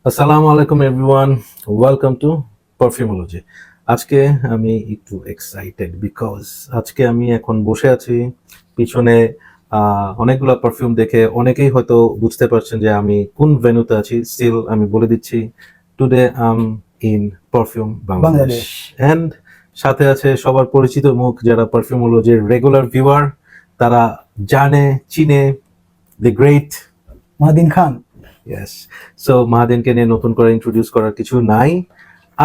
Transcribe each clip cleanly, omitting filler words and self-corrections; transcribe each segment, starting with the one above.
আসসালামু আলাইকুম everyone, welcome to পারফিউমোলজি। আজকে আমি একটু এক্সাইটেড বিকজ আজকে আমি এখন বসে আছি পিছনে অনেকগুলো পারফিউম দেখে অনেকেই হয়তো বুঝতে পারছেন যে আমি কোন ভেন্যুতে আছি। স্টিল আমি বলে দিচ্ছি, today I'm in perfume Bangladesh. And সাথে আছে সবার পরিচিত মুখ, যারা পারফিউমোলজির রেগুলার ভিউয়ার, তারা জানে চিনে the great Mahdin Khan. Yes. So মাহাদিনকে নিয়ে নতুন করে ইন্ট্রোডিউস করার কিছু নাই।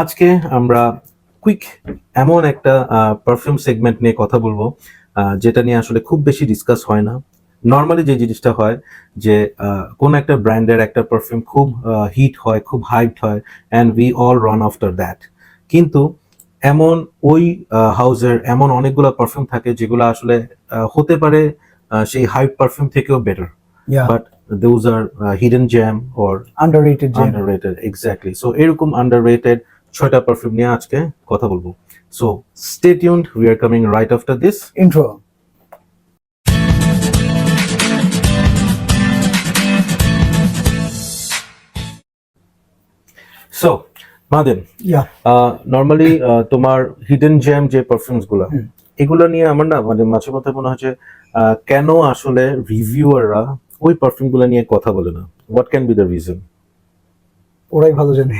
আজকে আমরা কুইক এমন একটা পারফিউম সেগমেন্ট নিয়ে কথা বলবো যেটা নিয়ে আসলে খুব বেশি ডিসকাস হয় না। নর্মালি যে জিনিসটা হয় যে কোন একটা ব্র্যান্ডের একটা পারফিউম খুব হিট হয়, খুব হাইপড হয়, and we all run after that. কিন্তু এমন ওই হাউসের এমন অনেকগুলো পারফিউম থাকে যেগুলো আসলে হতে পারে সেই হাইপ পারফিউম থেকেও better, but those are hidden gem or underrated gem. underrated, exactly. So এরকম underrated 6টা পারফিউম নিয়ে আজকে কথা বলবো। So stay tuned, we are coming right after this intro. So Madin, normally তোমার হিডেন জেম যে পারফিউমস গুলো, এগুলো নিয়ে আমার না মানে মাঝে মধ্যে মনে হয় যে কেন আসলে রিভিউয়াররা ওই পারফিউম গুলো নিয়ে কথা বলে না। What can be the reason? ওরাই ভালো জানে।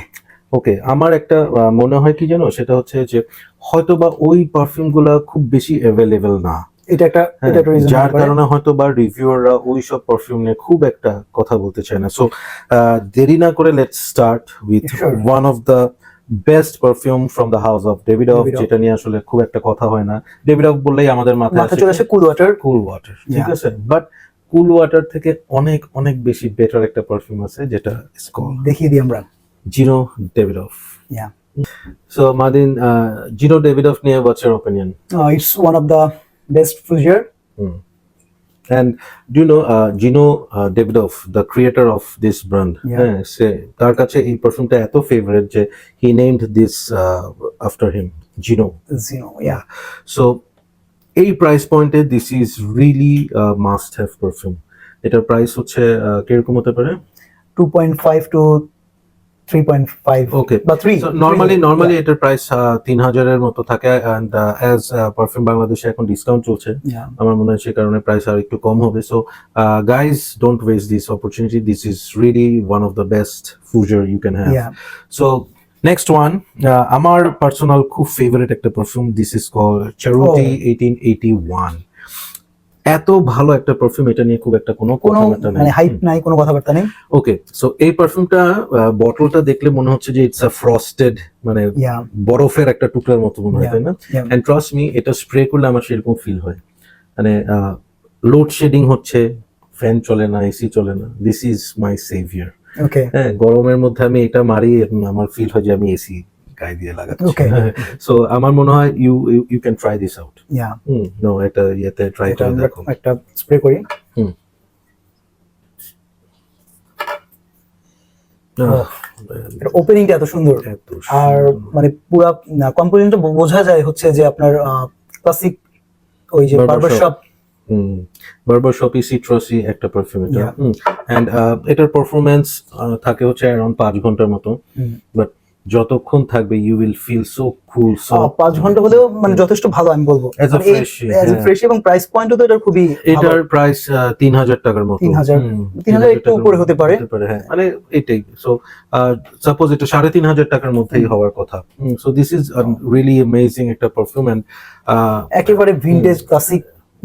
ওকে, আমার একটা মনে হয় কি জানো, সেটা হচ্ছে যে হয়তোবা ওই পারফিউম গুলা খুব বেশি অ্যাভেলেবেল না, এটা একটা রিজন, যার কারণে হয়তো বা রিভিউয়াররা ওই সব পারফিউম নিয়ে খুব একটা কথা বলতে চায় না। সো দেরি না করে let's start with one of the best perfume from the house of Davidoff, যেটা নিয়ে আসলে খুব একটা কথা হয় না। ডেভিডভ বললেই আমাদের মাথায় চলে আসে কুল ওয়াটার। ঠিক আছে, বাট কুল ওয়াটার থেকে অনেক অনেক বেশি বেটার একটা পারফিউম আছে, যেটা দেখিয়ে দিই আমরা, Gino Davidoff. Yeah. So Madin, Gino Davidoff niye what's your opinion? It's one of the best fuseur. And do you know Gino Davidoff, the creator of this brand? Say তার কাছে এই পারফিউমটা এত ফেভারিট যে he named this after him, Gino. Yeah. So এই price পয়েন্টে this is really a must have perfume. এটার price হচ্ছে কিরকম হতে পারে? 2.5 to 3.5. Okay, but 3. So normally এটার প্রাইস 3000 এর মতো থাকে, and as পারফিউম বাংলাদেশে এখন ডিসকাউন্ট চলছে, আমার মনে হয় সেই কারণে প্রাইস আর একটু কম হবে। So guys, don't waste this opportunity. This is really one of the best fuseur you can have. So next one, আমার পার্সোনাল খুব ফেভারিট একটা perfume, this is called Ceruti 1881. এত ভালো একটা পারফিউম, এটা নিয়ে খুব একটা কোনো কথাবার্তা নাই, মানে হাইপ নাই, কোনো কথাবার্তা নেই। ওকে, সো এই পারফিউমটা বটলটা দেখলে মনে হচ্ছে যে ইটস আ ফ্রস্টেড, মানে বরফের একটা টুকরার মতো মনে হয়, তাই না? এন্ড ট্রাস্ট মি, এটা স্প্রে করলে আমার সেরকম ফিল হয়, মানে লোড শেডিং হচ্ছে, ফ্যান চলে না, এসি চলে না, দিস ইজ মাই সেভিয়ার। ওকে, হ্যাঁ, গরমের মধ্যে আমি এটা মারি, আমার ফিল হয় যে আমি এসি গায়ে দিয়ে লাগাচ্ছি। সো আমার মনে হয় you can try this out. No, এটা ইয়েতে ট্রাই করে দেখো, একটা স্প্রে করি। ওপেনিংটা এত সুন্দর, আর মানে পুরো কম্পোজিশনটা বোঝা যায় হচ্ছে যে আপনার ক্লাসিক ওই যে বারবারশপি সিট্রাসি একটা পারফিউম এটা। এন্ড এটার পারফরম্যান্স থাকে হচ্ছে अराउंड 5 ঘন্টার মতো, বাট যতক্ষণ থাকবে you will feel so cool. So 5 ঘন্টা হলেও মানে যথেষ্ট ভালো আমি বলবো, এজ আ ফ্রেশ, এবং প্রাইস পয়েন্টও তো এটা খুবই, এটার প্রাইস 3000 টাকার মতো, 3000 একটু উপরে হতে পারে, হ্যাঁ, মানে এটাই। সো সাপোজ এটা 3500 টাকার মধ্যেই হওয়ার কথা। So this is really amazing একটা পারফিউম, এন্ড একেবারে ভিনটেজ ক্লাসিক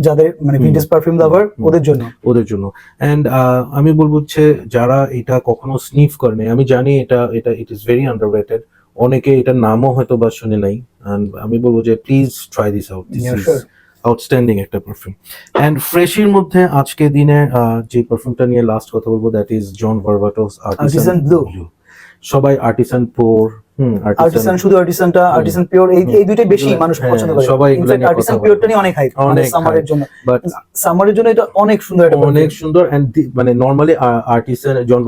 যাদের মানে ভিনটেজ পারফিউম লাভার, ওদের জন্য। এন্ড আমি বলবো হচ্ছে যারা এটা কখনো স্নিফ করেনি, আমি জানি এটা ইট ইজ ভেরি আন্ডাররেটেড, অনেকে এটার নামও হয়তো বা শুনে নাই, এন্ড আমি বলবো যে please try this out, this is outstanding একটা পারফিউম। এন্ড ফ্রেশির মধ্যে আজকে দিনে যে পারফিউমটা নিয়ে লাস্ট কথা বলবো, that is John Varvatos Artisan Blue. সবাই আর্টিসান পোর, আর্টিসান, শুধু আর্টিসানটা, আর্টিসান পিওর, এই দুইটাই বেশি মানুষ পছন্দ করে। সবাই এগুলো নিয়ে আর্টিসান পিওরটা নিয়ে অনেক হাইপ, অনেক সামারের জন্য, বাট সামারের জন্য এটা অনেক সুন্দর, অনেক সুন্দর। এন্ড মানে নরমালি আর্টিসান জন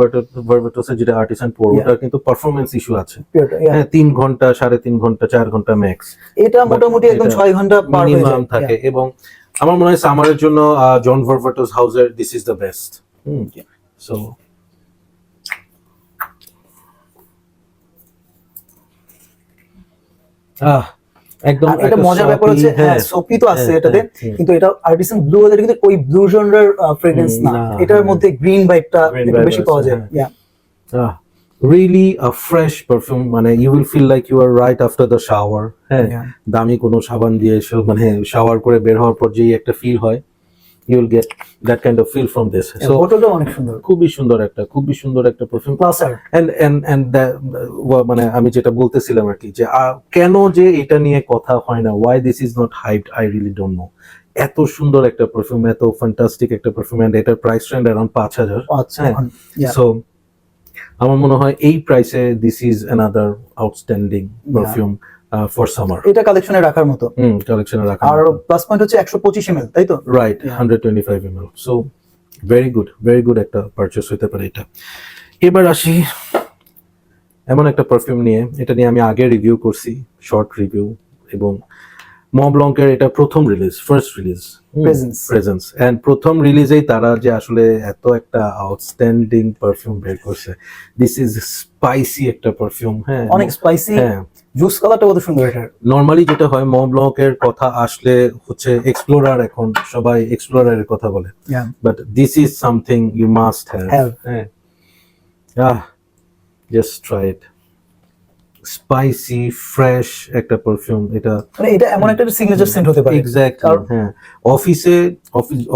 ভার্বাটোসের যেটা আর্টিসান পোর, ওটা কিন্তু পারফরম্যান্স ইস্যু আছে। হ্যাঁ, 3 ঘন্টা, 3.5 ঘন্টা, 4 ঘন্টা ম্যাক্স, এটা মোটামুটি একদম 6 ঘন্টা পার হয়ে যায় থাকে। এবং আমার মনে হয় সামারের জন্য জন ভার্বাটোস হাউসের this is the best. So ah একদম আর এটা একটা মজার ব্যাপার soapy, হচ্ছে হ্যাঁ, সোপি তো আছে হ্যাঁ, এটাতে, হ্যাঁ, কিন্তু এটা আর্টিসান ব্লু ওদের কিন্তু ওই ব্লু জনরার ফ্রেগ্রেন্স না, না, এটার হ্যাঁ। মধ্যে গ্রিন ভাইবটা Green একটু vibe বেশি আছে, পাওয়া যায়। হ্যাঁ। রিয়েলি আ ফ্রেশ পারফিউম, মানে you will feel like you are right after the shower. হ্যাঁ, Yeah. দামি কোনো সাবান দিয়ে মানে শাওয়ার করে বের হওয়ার পর যেই একটা ফিল হয়, you will get that kind of feel from this. So বোতলটা অনেক সুন্দর, খুবই সুন্দর একটা পারফিউম। ক্লাসার। এন্ড মানে আমি যেটা বলতেছিলাম আর কি, যে কেন যে এটা নিয়ে কথা হয় না, why this is not hyped, I really don't know. এত সুন্দর একটা পারফিউম, এত ফ্যান্টাস্টিক একটা পারফিউম, এন্ড এটার প্রাইস রেঞ্জ অ্যারাউন্ড 5,000। আচ্ছা, হ্যাঁ, সো আমার মনে হয় এই প্রাইসে this is another outstanding perfume for summer. এটা কালেকশনে রাখার মতো। কালেকশনে রাখা। আর প্লাস পয়েন্ট হচ্ছে 125 ml, তাই তো? Right, 125 ml। So very good একটা পারচেস হতে পারে এটা। এবার আসি এমন একটা পারফিউম নিয়ে, এটা নিয়ে আমি আগে রিভিউ করছি, শর্ট রিভিউ, এবং মঁ ব্লঙ্কের এটা প্রথম release, first release, presence. And প্রথম রিলিজেই তারা যে আসলে এত একটা আউটস্ট্যান্ডিং পারফিউম বের করছে। দিস ইজ স্পাইসি একটা পারফিউম। হ্যাঁ, অনেক স্পাইসি, হ্যাঁ। জুস কালারটা কত সুন্দর এটার। নরমালি যেটা হয়, মঁ ব্লঙ্কের কথা আসলে হচ্ছে এক্সপ্লোরার, এখন সবাই এক্সপ্লোরারের কথা বলে, but this is something you must have. হ্যাঁ, just try it. Spicy fresh একটা পারফিউম এটা, মানে এটা এমন একটা সিগনেচার সেন্ট হতে পারে। এক্স্যাক্টলি। হ্যাঁ,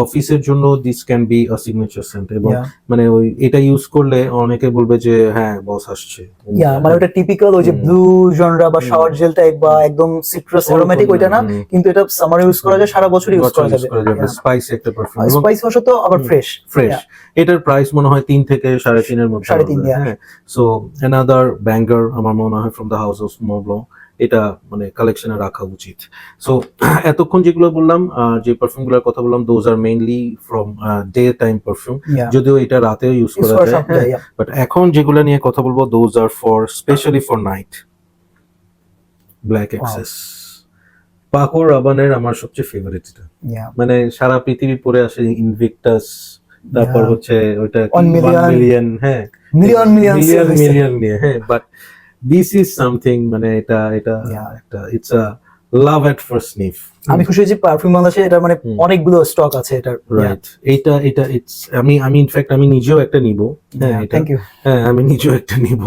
অফিসের জন্য this can be a signature scent, এবং মানে ওই এটা ইউজ করলে অনেকে বলবে যে হ্যাঁ বস আসছে। মানে ওটা টিপিক্যাল ওই যে ব্লু জনরা বা শাওয়ার জেল টাইপ বা একদম সিট্রাস অ্যারোমেটিক ওইটা না, কিন্তু এটা সামার ইউজ করা যায়, সারা বছর ইউজ করা যাবে। স্পাইসি একটা পারফিউম, স্পাইসি অবশ্য তো আবার ফ্রেশ। এটার প্রাইস মনে হয় 3 থেকে 3.5 এর মধ্যে। 3.5, হ্যাঁ, সো অ্যানাদার ব্যাঙ্গার আমার মনে হয় from the house of Mont ব্লঙ্ক, এটা মানে কালেকশনে রাখা উচিত। সো এতক্ষণ যেগুলো বললাম, যে পারফিউমগুলোর কথা বললাম, those are mainly from day time perfume, যদিও এটা রাতেও ইউজ করা যায়, বাট এখন যেগুলো নিয়ে কথা বলবো, those are for specially for night. Black XS Paco রাবানের আমার সবচেয়ে ফেভারিট এটা, মানে সারা পৃথিবী পরে আসে ইনভিক্টাস, তারপর হচ্ছে ওইটা 1 মিলিয়ন, হ্যাঁ, মিলিয়ন নিয়ে, হ্যাঁ, বাট দিস ইজ সামথিং, মানে এটা একটা it's a love at first sniff. আমি খুশি হয়েছি পারফিউম বাংলাদেশে এটার মানে অনেকগুলো স্টক আছে এটার। রাইট, এটা ইটস আমি ইনফ্যাক্ট আমি নিজেও একটা নিব। হ্যাঁ, এটা, হ্যাঁ, আমি নিজেও একটা নিব।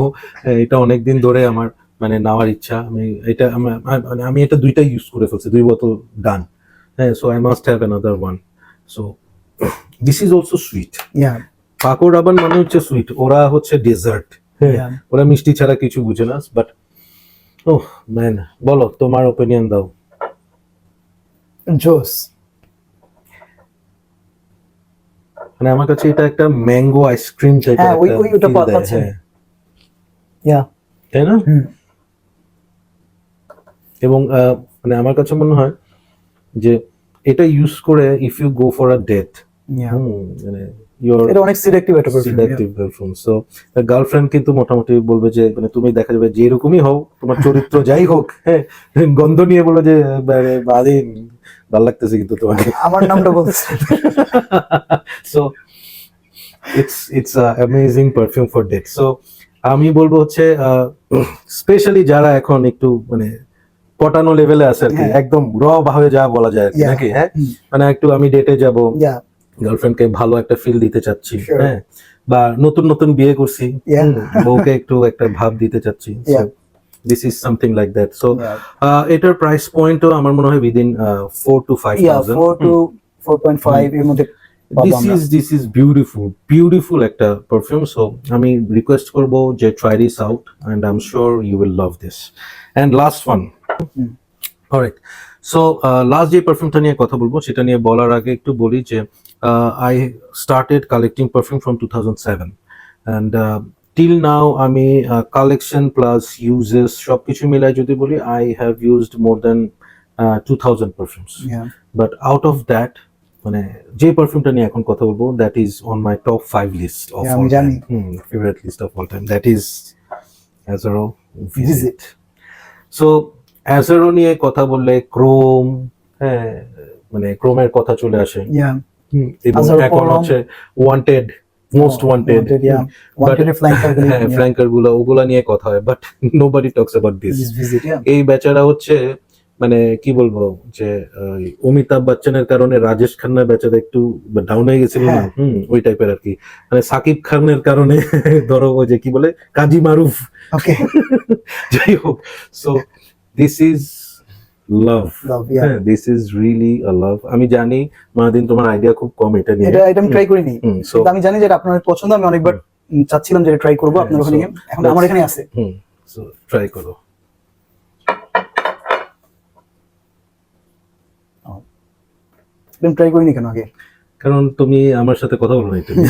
এটা অনেকদিন ধরে আমার মানে নেওয়ার ইচ্ছা। আমি এটা 2টা ইউজ করে ফেলছি, 2 বোতল ডান। হ্যাঁ, so I must have another one. So this is also sweet. Paco Rabanne মানে হচ্ছে সুইট, ওরা হচ্ছে ডেজার্ট। হ্যাঁ, ওরা মিষ্টি ছাড়া কিছু বুঝে না। বাট ওহ ম্যান, বলো তোমার ওপিনিয়ন দাও। জোস, মানে আমার কাছে এটা একটা ম্যাঙ্গো আইসক্রিম টাইপের, হ্যাঁ ওইটা পাচ্ছে, তাই না? এবং মানে আমার কাছে মনে হয় যে এটা ইউজ করে if you go for a date, মানে এটা অনেক সিলেক্টিভ একটা পারফিউম। সো গার্লফ্রেন্ড কিন্তু মোটামুটি বলবে যে, মানে তুমি দেখা যাবে যে এরকমই হও, তোমার চরিত্র যাই হোক, হ্যাঁ, গন্ধ নিয়ে বলবে যে ভালো লাগতেছে কিন্তু তোমাকে, আমার নামটা বলছে। So it's amazing perfume for date. So আমি বলবো হচ্ছে স্পেশালি যারা এখন একটু মানে পটানো লেভেলে আছে আর কি, একদম র ভাবে যা বলা যায় আর কি, নাকি? হ্যাঁ, মানে একটু আমি ডেটে যাব, গার্লফ্রেন্ডকে ভালো একটা ফিল দিতে চাচ্ছি, হ্যাঁ, বা নতুন বিয়ে করছি, বউকে একটু একটা ভাব দিতে চাচ্ছি। This is something like that. So এটার প্রাইস পয়েন্টও আমার মনে হয় উইদিন 4 to 5,000, 4 to 4.5 এর মধ্যে। This is beautiful একটা পারফিউম। সো আমি রিকোয়েস্ট করব যে try this out, and I am sure you will love this. And last one, alright, so last যে পারফিউমটা নিয়ে কথা বলবো, সেটা নিয়ে বলার আগে একটু বলি যে I started collecting perfume from 2007, and till now আমি কালেকশন প্লাস ইউজেস সবকিছু মিলাই যদি বলি, I have used more than 2000 perfumes. But out of that, মানে যে পারফিউমটা নিয়ে এখন কথা বলবো, that is on my top 5 list of all time, favourite list of all time, that is Azzaro Visit. So Azzaro নিয়ে কথা বললে ক্রোম, হ্যাঁ, মানে ক্রোমের কথা চলে আসে, এবং এখন হচ্ছে wanted, most wanted, yeah. Wanted flanker গুলো, হ্যাঁ yeah. ফ্ল্যাঙ্কার গুলো ওগুলা নিয়ে কথা হয়, but nobody talks about this. This visit, yeah. এই বেচারা হচ্ছে মানে কি বলবো যে অমিতাভ বচ্চনের কারণে রাজেশ খান্নার বেচারা একটু ডাউন হয়ে গেছিল না, হ্যাঁ। ওই টাইপের আর কি। মানে সাকিব খানের কারণে ধরো ওই যে কি বলে কাজী মারুফ, Okay. যাই হোক। So this is love, Love, yeah. হ্যাঁ দিস ইজ রিয়েলি আ লাভ। আমি জানি মাদিন তোমার আইডিয়া খুব কম এটা নিয়ে, এটা আমি ট্রাই করিনি, সো কিন্তু আমি জানি যে এটা আপনার অনেক পছন্দ, আমি অনেকবার চাচ্ছিলাম যে ট্রাই করবো আপনার ওখানে গিয়ে। এখন আমার এখানে আছে। সো ট্রাই করো। আমি ট্রাই করিনি কেন আগে? কারণ তুমি আমার সাথে কথা বলো না তুমি।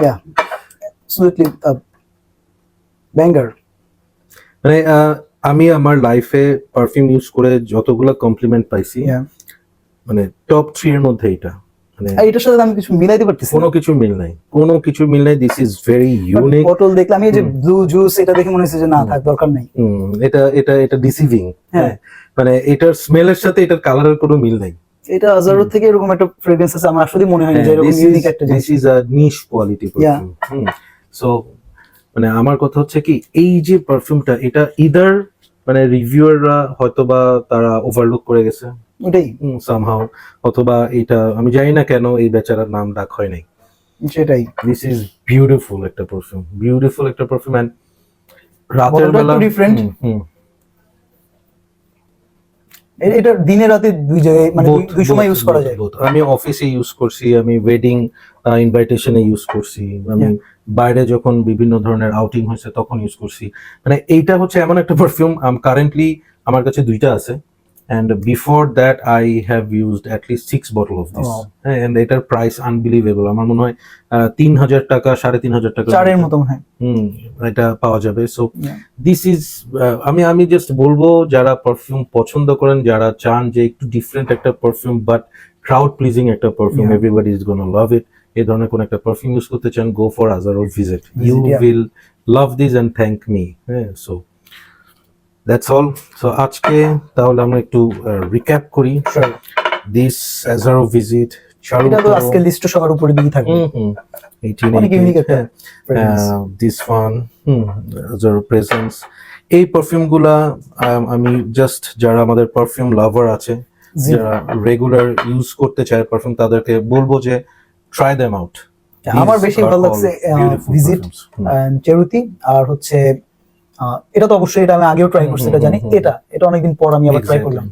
Yeah, absolutely banger. মানে আমি আমার লাইফে পারফিউম ইউজ করে যতগুলো কমপ্লিমেন্ট পাইছি, Yeah. মানে টপ 3 এর মধ্যে এটা, মানে আর এটার সাথে আমি কিছু মিলাইতে পারতেছি কোনো কিছু মিল নাই, কোনো কিছু মিল নাই। This is very unique. Bottle দেখলাম, এই যে ব্লু জুস, এটা দেখে মনে হচ্ছে যে না থাক, দরকার নেই। এটা এটা এটা ডিসিভিং, হ্যাঁ। মানে এটার স্মেলের সাথে এটার কালারের কোনো মিল নাই। এটা আজারো থেকে এরকম একটা ফ্রেগ্রেন্স আছে, আমার আসলে মনে হয় না যে এরকম ইউনিক একটা জিনিস। This is a niche quality perfume. So মানে আমার কথা হচ্ছে কি, এই যে পারফিউমটা এটা ইদার মানে রিভিউয়াররা হয়তোবা তারা ওভারলুক করে গেছে ওটাই, সামহাউ, অথবা এটা আমি জানি না কেন এই বেচারার নাম ডাক হয় নাই। সেটাই। দিস ইজ বিউটিফুল একটা পারফিউম, বিউটিফুল একটা পারফিউম। এন্ড রাতের বটলটা বেলা একটু different। এটা দিনে রাতে দুই জায়গায় মানে দুই সময় ইউজ করা যায়। আমি অফিসে ইউজ করছি, আমি ওয়েডিং ইনভাইটেশনে ইউজ করছি, আমি Yeah. বাইরে যখন বিভিন্ন ধরনের আউটিং হয়েছে তখন ইউজ করছি। মানে এইটা হচ্ছে এমন একটা পারফিউম, কারেন্টলি আমার কাছে 2টা আছে, and before that I have used at least 6 bottle of this. Wow. And এটার প্রাইস আনবিলিভেবল, আমার মনে হয় 3,000 টাকা 3,500 টাকা চারের মতো মনে হয়। এটা পাওয়া যাবে। So Yeah. দিস ইজ আমি জাস্ট বলবো যারা পারফিউম পছন্দ করেন, যারা চান যে একটু ডিফারেন্ট একটা পারফিউম বাট ক্রাউড প্লিজিং একটা perfume, Yeah. Everybody is gonna love it, এই ধরনের কোন একটা পারফিউম ইউজ করতে চান, গো ফর আজারোর visit, you yeah. Will love this and thank me. হ্যাঁ, সো দ্যাটস অল। সো আজকে তাহলে আমরা একটু রিক্যাপ করি। Sure. দিস আজারো ভিজিট এটা তো আজকে লিস্ট সবার উপরে দিকে থাকবে। অনেক ইউনিক একটা fragrance। This one Azzaro Presence. এই পারফিউম গুলা আমি জাস্ট যারা আমাদের পারফিউম লাভার আছে, জি। যারা রেগুলার ইউজ করতে চায় পারফিউম, তাদেরকে বলবো যে ট্রাই দেম আউট। আমার বেশি ভালো লাগছে ভিজিট চেরুতি, আর হচ্ছে এটা তো অবশ্যই, এটা আমি আগেও ট্রাই করছি, এটা জানি। এটা অনেকদিন পর আমি আবার ট্রাই করলাম।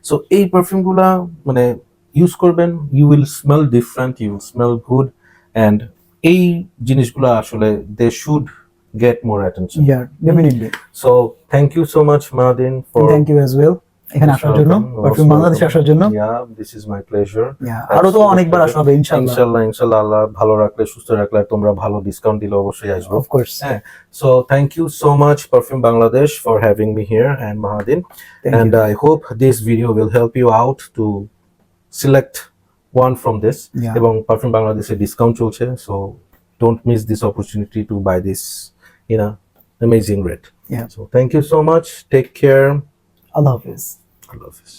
সো এই পারফিউম গুলা মানে ইউজ করবেন, you will smell different, you will smell good, and এই জিনিসগুলা আসলে they should get more attention. Yeah, definitely. So thank you so much Madin for Thank you as well এখানে আসার জন্য, পারফিউম বাংলাদেশে আসার জন্য। Yeah, this is my pleasure. Yeah, আরো তো অনেকবার আসা হবে ইনশাআল্লাহ। ইনশাআল্লাহ আল্লাহ ভালো রাখলে, সুস্থ রাখলে, আর তোমরা ভালো ডিসকাউন্ট দিলে অবশ্যই আসবো। Of course. So thank you so much Perfume Bangladesh for having me here, and Mahadin, Thank and you. I hope this video will help you out to select one from this. Yeah. এবং Perfume Bangladesh এ discount চলছে, so don't miss this opportunity to buy this amazing rate. Yeah. So thank you so much, take care, আল্লাহ হাফেজ। I love this.